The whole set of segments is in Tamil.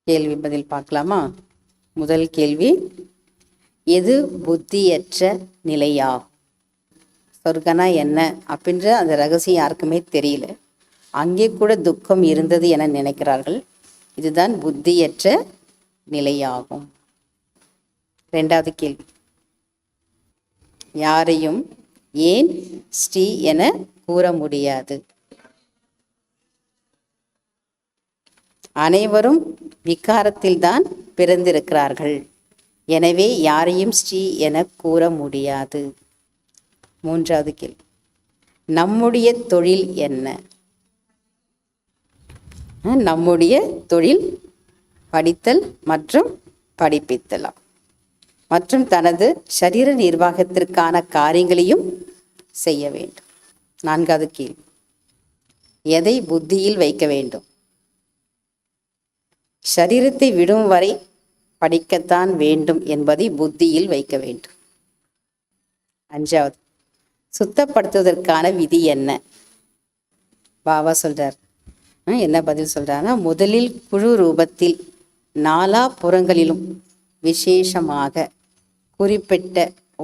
கேள்வி பதில் பார்க்கலாமா? முதல் கேள்வி, எது புத்தியற்ற நிலையாகும்? சொர்க்கனா என்ன அப்படின்ற அந்த ரகசியம் யாருக்குமே தெரியல. அங்கே கூட துக்கம் இருந்தது என நினைக்கிறார்கள். இதுதான் புத்தியற்ற நிலையாகும். இரண்டாவது கேள்வி, யாரையும் ஏன் ஸ்ரீ என கூற முடியாது? அனைவரும் விகாரத்தில்தான் பிறந்திருக்கிறார்கள். எனவே யாரையும் ஸ்ரீ என கூற முடியாது. மூன்றாவது கேள்வி, நம்முடைய தொழில் என்ன? நம்முடைய தொழில் படித்தல் மற்றும் படிப்பித்தலாம் மற்றும் தனது சரீர நிர்வாகத்திற்கான காரியங்களையும் செய்ய வேண்டும். நான்காவது கேள்வி, எதை புத்தியில் வைக்க வேண்டும்? சரீரத்தை விடும் வரை படிக்கத்தான் வேண்டும் என்பதை புத்தியில் வைக்க வேண்டும். அஞ்சாவது, சுத்தப்படுத்துவதற்கான விதி என்ன? பாபா சொல்றார். என்ன பதில் சொல்றாருன்னா, முதலில் குழு ரூபத்தில் நாலா புறங்களிலும் விசேஷமாக குறிப்பிட்ட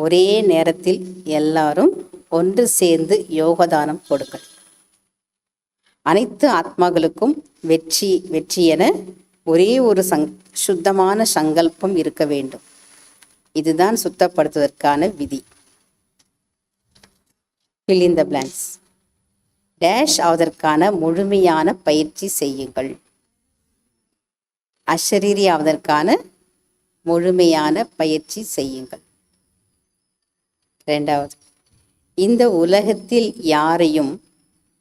ஒரே நேரத்தில் எல்லாரும் ஒன்று சேர்ந்து யோகதானம் கொடுக்க. அனைத்து ஆத்மாக்களுக்கும் வெற்றி வெற்றி என ஒரே ஒரு சுத்தமான சங்கல்பம் இருக்க வேண்டும். இதுதான் சுத்தப்படுத்துவதற்கான விதி. fill in the blanks. Dash ஆவதற்கான முழுமையான பயிற்சி செய்யுங்கள். அஷரீரி ஆவதற்கான முழுமையான பயிற்சி செய்யுங்கள். இரண்டாவது, இந்த உலகத்தில் யாரையும்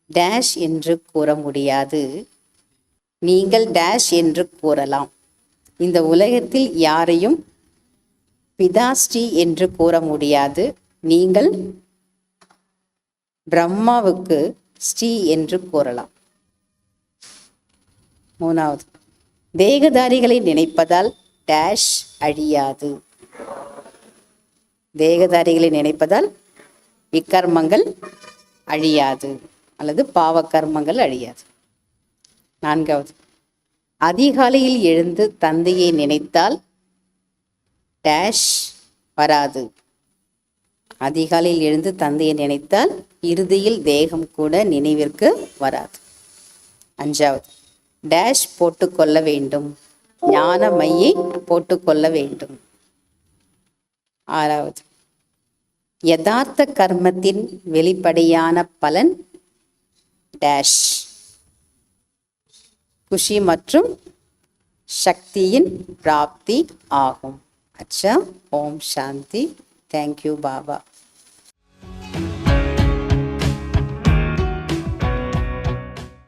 டேஷ் என்று கூற முடியாது. நீங்கள் டேஷ் என்று கூறலாம். இந்த உலகத்தில் யாரையும் பிதாஸ்ரீ என்று கூற முடியாது. நீங்கள் பிரம்மாவுக்கு ஸ்ரீ என்று கூறலாம். மூணாவது, தேகதாரிகளை நினைப்பதால் டேஷ் அழியாது. தேகதாரிகளை நினைப்பதால் விக்கர்மங்கள் அழியாது அல்லது பாவக்கர்மங்கள் அழியாது. நான்காவது, அதிகாலையில் எழுந்து தந்தையை நினைத்தால் டேஷ் வராது. அதிகாலையில் எழுந்து தந்தையை நினைத்தால் இறுதியில் தேகம் கூட நினைவிற்கு வராது. அஞ்சாவது, டேஷ் போட்டுக்கொள்ள வேண்டும். ஞான மையை போட்டுக்கொள்ள வேண்டும். ஆறாவது, யதார்த்த கர்மத்தின் வெளிப்படையான பலன் டேஷ் குஷி மற்றும் சக்தியின் பிராப்தி ஆகும். அச்சா. ஓம் சாந்தி. தேங்க்யூ பாபா.